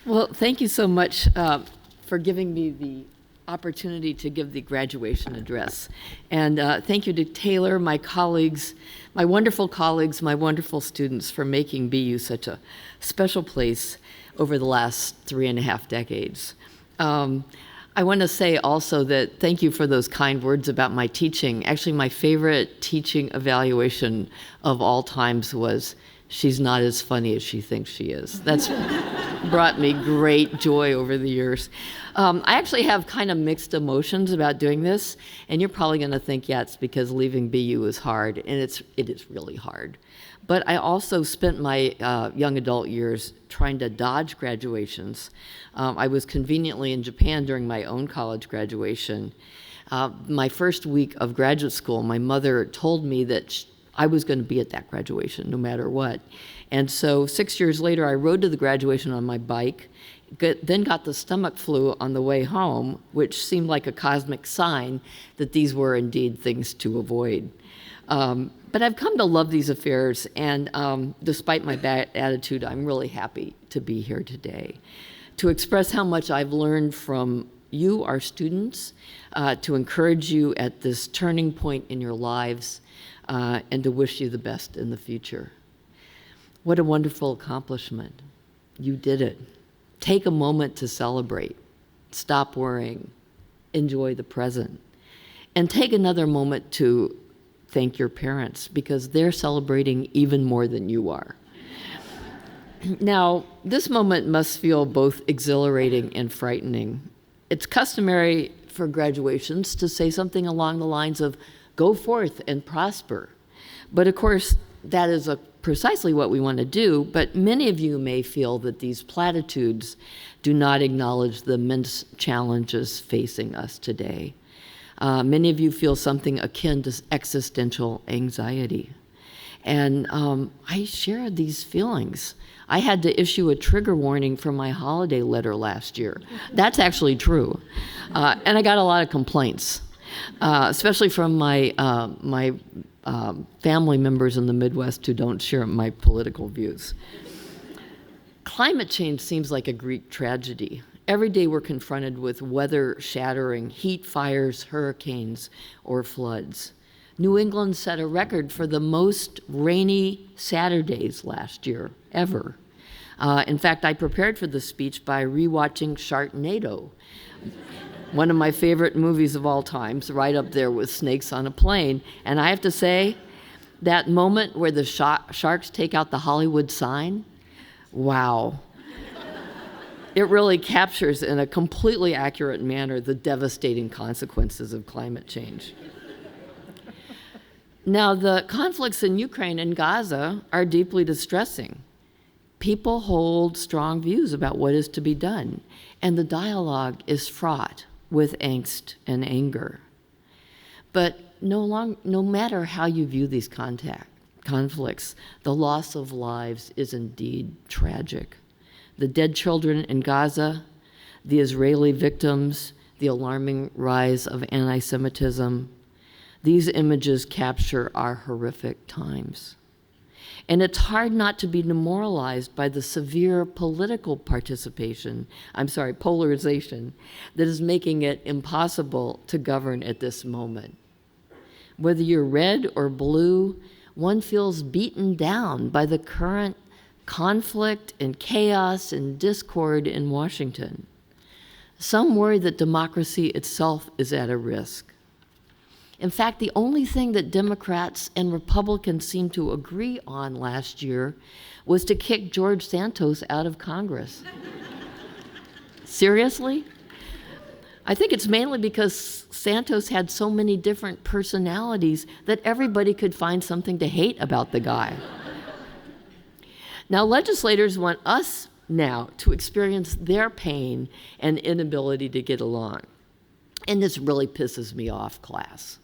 Well, thank you so much for giving me the opportunity to give the graduation address. And thank you to Taylor, my colleagues, my wonderful colleagues, my wonderful students for making BU such a special place over the last 3.5 decades. I want to say also that thank you for those kind words about my teaching. Actually, my favorite teaching evaluation of all times was, "She's not as funny as she thinks she is." That's brought me great joy over the years. I actually have kind of mixed emotions about doing this, and you're probably going to think, yeah, it's because leaving BU is hard, and it is really hard. But I also spent my young adult years trying to dodge graduations. I was conveniently in Japan during my own college graduation. My first week of graduate school, my mother told me that I was going to be at that graduation no matter what. And so 6 years later, I rode to the graduation on my bike, then got the stomach flu on the way home, which seemed like a cosmic sign that these were indeed things to avoid. But I've come to love these affairs, and despite my bad attitude, I'm really happy to be here today to express how much I've learned from you, our students, to encourage you at this turning point in your lives, and to wish you the best in the future. What a wonderful accomplishment. You did it. Take a moment to celebrate. Stop worrying. Enjoy the present. And take another moment to thank your parents, because they're celebrating even more than you are. Now, this moment must feel both exhilarating and frightening. It's customary for graduations to say something along the lines of, "Go forth and prosper." But of course, that is precisely what we want to do, but many of you may feel that these platitudes do not acknowledge the immense challenges facing us today. Many of you feel something akin to existential anxiety. And I share these feelings. I had to issue a trigger warning for my holiday letter last year. That's actually true. And I got a lot of complaints, especially from my family members in the Midwest who don't share my political views. Climate change seems like a Greek tragedy. Every day we're confronted with weather-shattering heat fires, hurricanes, or floods. New England set a record for the most rainy Saturdays last year, ever. In fact, I prepared for this speech by rewatching Sharknado, one of my favorite movies of all times, right up there with Snakes on a Plane. And I have to say, that moment where the sharks take out the Hollywood sign, wow. It really captures in a completely accurate manner the devastating consequences of climate change. Now, the conflicts in Ukraine and Gaza are deeply distressing. People hold strong views about what is to be done, and the dialogue is fraught with angst and anger. But no matter how you view these conflicts, the loss of lives is indeed tragic. The dead children in Gaza, the Israeli victims, the alarming rise of anti-Semitism, these images capture our horrific times. And it's hard not to be demoralized by the severe political polarization that is making it impossible to govern at this moment. Whether you're red or blue, one feels beaten down by the current conflict and chaos and discord in Washington. Some worry that democracy itself is at a risk. In fact, the only thing that Democrats and Republicans seemed to agree on last year was to kick George Santos out of Congress. Seriously? I think it's mainly because Santos had so many different personalities that everybody could find something to hate about the guy. Now, legislators want us now to experience their pain and inability to get along. And this really pisses me off, class.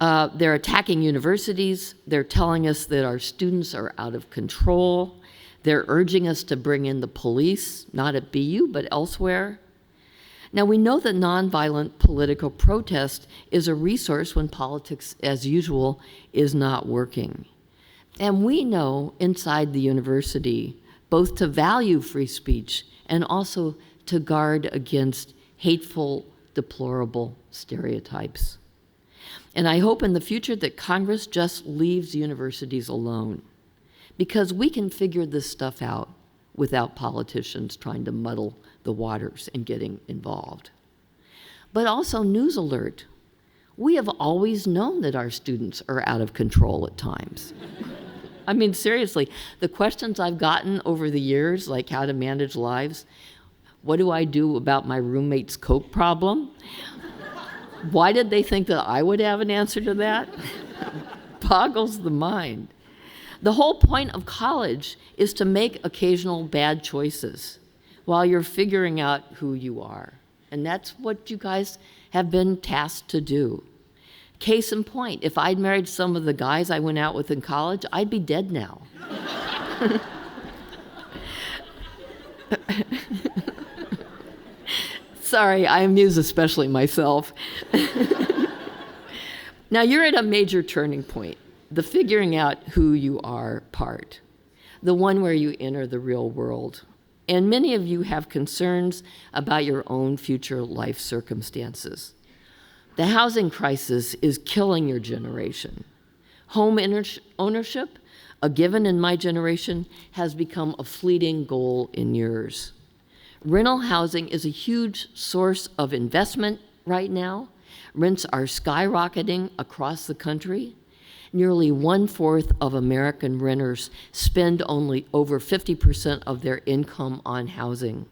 They're attacking universities. They're telling us that our students are out of control. They're urging us to bring in the police, not at BU, but elsewhere. Now, we know that nonviolent political protest is a resource when politics, as usual, is not working. And we know inside the university both to value free speech and also to guard against hateful, deplorable stereotypes. And I hope in the future that Congress just leaves universities alone, because we can figure this stuff out without politicians trying to muddle the waters and getting involved. But also, news alert, we have always known that our students are out of control at times. I mean, seriously, the questions I've gotten over the years, like how to manage lives, what do I do about my roommate's Coke problem? Why did they think that I would have an answer to that? Boggles the mind. The whole point of college is to make occasional bad choices while you're figuring out who you are. And that's what you guys have been tasked to do. Case in point, if I'd married some of the guys I went out with in college, I'd be dead now. Sorry, I amuse especially myself. Now, you're at a major turning point, the figuring out who you are part, the one where you enter the real world. And many of you have concerns about your own future life circumstances. The housing crisis is killing your generation. Home ownership, a given in my generation, has become a fleeting goal in yours. Rental housing is a huge source of investment right now. Rents are skyrocketing across the country. Nearly 1/4 of American renters spend only over 50% of their income on housing.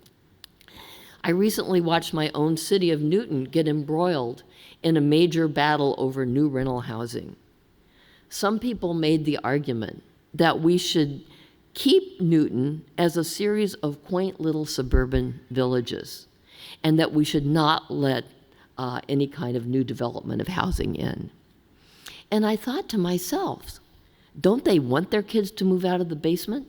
I recently watched my own city of Newton get embroiled in a major battle over new rental housing. Some people made the argument that we should keep Newton as a series of quaint little suburban villages, and that we should not let any kind of new development of housing in. And I thought to myself, don't they want their kids to move out of the basement?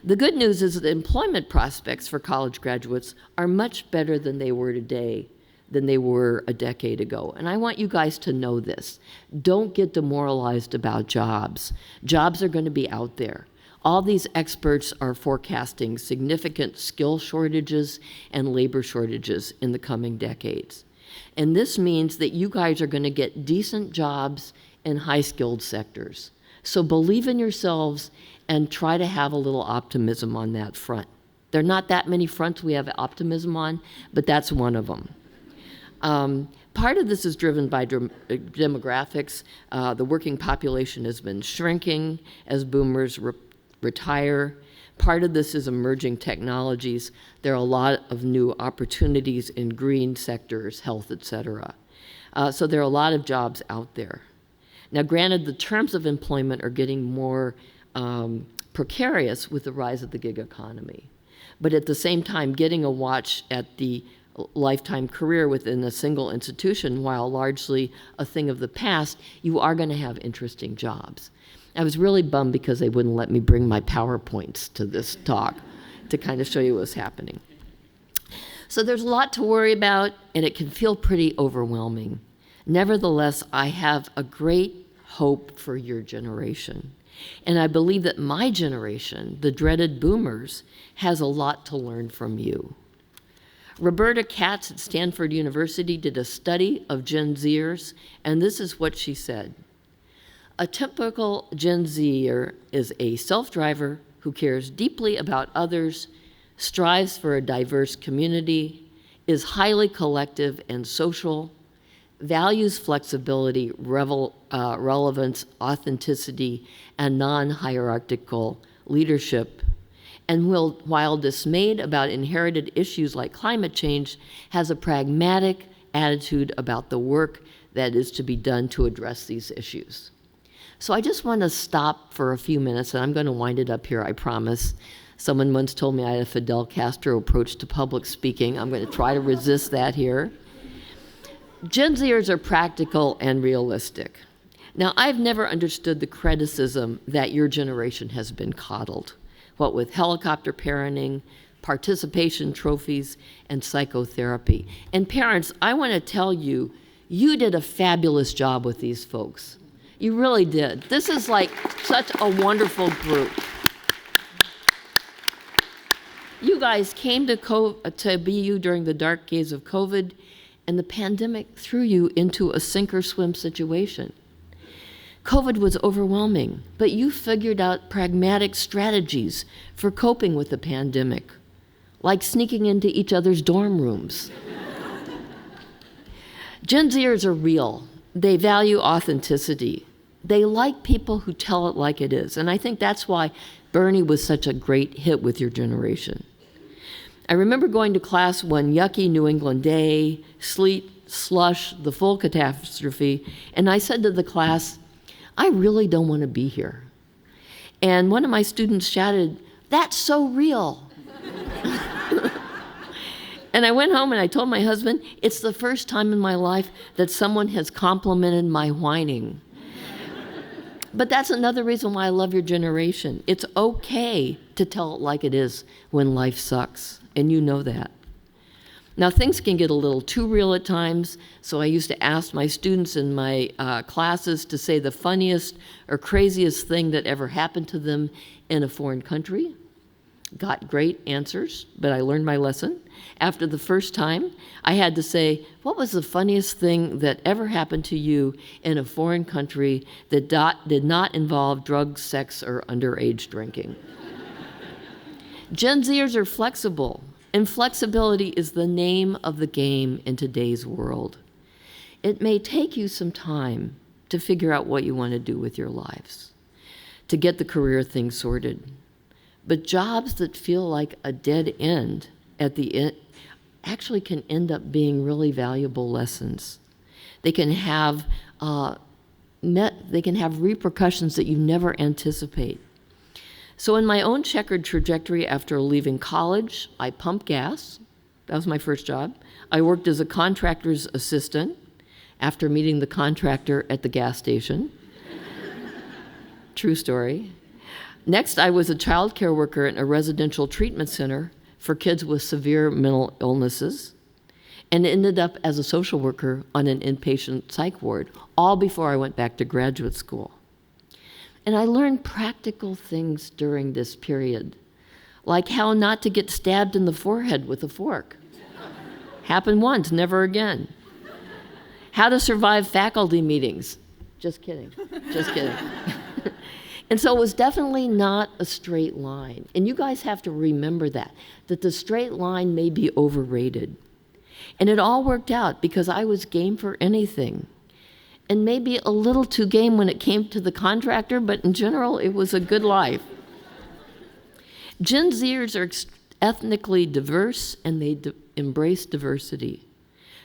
The good news is that employment prospects for college graduates are much better than they were today, than they were a decade ago. And I want you guys to know this. Don't get demoralized about jobs. Jobs are going to be out there. All these experts are forecasting significant skill shortages and labor shortages in the coming decades. And this means that you guys are going to get decent jobs in high-skilled sectors. So believe in yourselves and try to have a little optimism on that front. There are not that many fronts we have optimism on, but that's one of them. Part of this is driven by demographics. The working population has been shrinking as boomers retire. Part of this is emerging technologies. There are a lot of new opportunities in green sectors, health, et cetera. So there are a lot of jobs out there. Now, granted, the terms of employment are getting more precarious with the rise of the gig economy. But at the same time, getting a watch at the lifetime career within a single institution, while largely a thing of the past, you are going to have interesting jobs. I was really bummed because they wouldn't let me bring my PowerPoints to this talk to kind of show you what's happening. So there's a lot to worry about, and it can feel pretty overwhelming. Nevertheless, I have a great hope for your generation. And I believe that my generation, the dreaded boomers, has a lot to learn from you. Roberta Katz at Stanford University did a study of Gen Zers, and this is what she said. A typical Gen Zer is a self-driver who cares deeply about others, strives for a diverse community, is highly collective and social, values flexibility, relevance, authenticity, and non-hierarchical leadership, and while dismayed about inherited issues like climate change, has a pragmatic attitude about the work that is to be done to address these issues. So I just want to stop for a few minutes, and I'm going to wind it up here, I promise. Someone once told me I had a Fidel Castro approach to public speaking. I'm going to try to resist that here. Gen Zers are practical and realistic. Now, I've never understood the criticism that your generation has been coddled, what with helicopter parenting, participation trophies, and psychotherapy. And parents, I want to tell you, you did a fabulous job with these folks. You really did. This is like such a wonderful group. You guys came to BU during the dark days of COVID, and the pandemic threw you into a sink or swim situation. COVID was overwhelming, but you figured out pragmatic strategies for coping with the pandemic, like sneaking into each other's dorm rooms. Gen Zers are real. They value authenticity. They like people who tell it like it is, and I think that's why Bernie was such a great hit with your generation. I remember going to class one yucky New England day, sleet, slush, the full catastrophe, and I said to the class, I really don't want to be here. And one of my students shouted, "That's so real." And I went home and I told my husband, it's the first time in my life that someone has complimented my whining. But that's another reason why I love your generation. It's okay to tell it like it is when life sucks, and you know that. Now, things can get a little too real at times, so I used to ask my students in my classes to say the funniest or craziest thing that ever happened to them in a foreign country. Got great answers, but I learned my lesson. After the first time, I had to say, what was the funniest thing that ever happened to you in a foreign country that did not involve drugs, sex, or underage drinking? Gen Zers are flexible, and flexibility is the name of the game in today's world. It may take you some time to figure out what you want to do with your lives, to get the career thing sorted. But jobs that feel like a dead end at the end actually can end up being really valuable lessons. They can have repercussions that you never anticipate. So in my own checkered trajectory after leaving college, I pumped gas. That was my first job. I worked as a contractor's assistant after meeting the contractor at the gas station. True story. Next, I was a child care worker in a residential treatment center for kids with severe mental illnesses, and ended up as a social worker on an inpatient psych ward, all before I went back to graduate school. And I learned practical things during this period, like how not to get stabbed in the forehead with a fork. Happened once, never again. How to survive faculty meetings. Just kidding, just kidding. And so it was definitely not a straight line. And you guys have to remember that the straight line may be overrated. And it all worked out because I was game for anything. And maybe a little too game when it came to the contractor, but in general, it was a good life. Gen Zers are ethnically diverse, and they embrace diversity.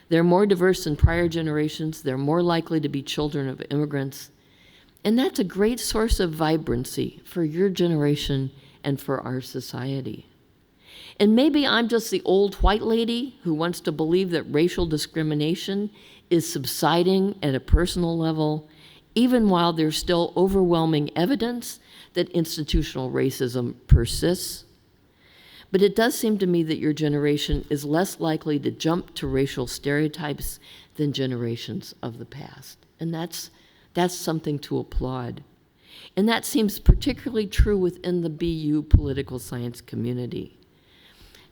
They're more diverse than prior generations. They're more likely to be children of immigrants. And that's a great source of vibrancy for your generation and for our society. And maybe I'm just the old white lady who wants to believe that racial discrimination is subsiding at a personal level, even while there's still overwhelming evidence that institutional racism persists. But it does seem to me that your generation is less likely to jump to racial stereotypes than generations of the past. And that's something to applaud. And that seems particularly true within the BU political science community.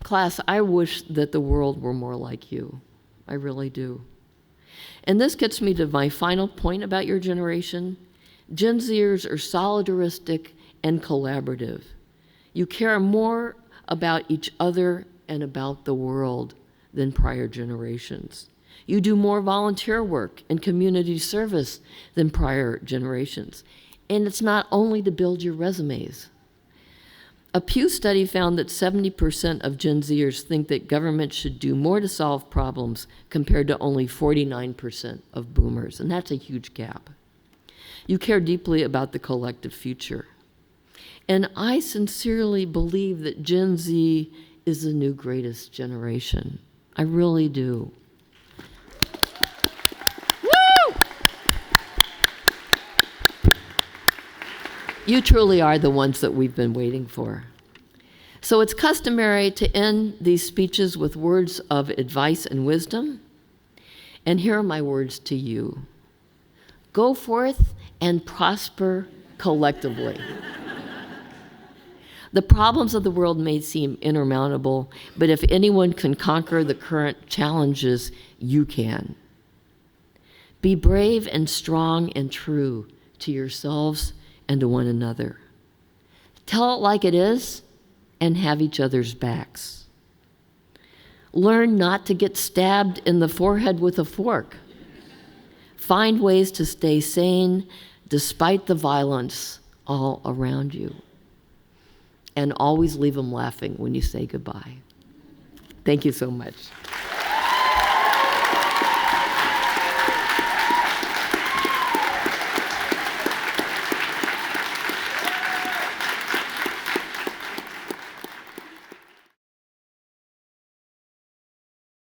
Class, I wish that the world were more like you. I really do. And this gets me to my final point about your generation. Gen Zers are solidaristic and collaborative. You care more about each other and about the world than prior generations. You do more volunteer work and community service than prior generations. And it's not only to build your resumes. A Pew study found that 70% of Gen Zers think that government should do more to solve problems compared to only 49% of boomers, and that's a huge gap. You care deeply about the collective future. And I sincerely believe that Gen Z is the new greatest generation. I really do. You truly are the ones that we've been waiting for. So it's customary to end these speeches with words of advice and wisdom. And here are my words to you. Go forth and prosper collectively. The problems of the world may seem insurmountable, but if anyone can conquer the current challenges, you can. Be brave and strong and true to yourselves and to one another. Tell it like it is and have each other's backs. Learn not to get stabbed in the forehead with a fork. Find ways to stay sane despite the violence all around you. And always leave them laughing when you say goodbye. Thank you so much.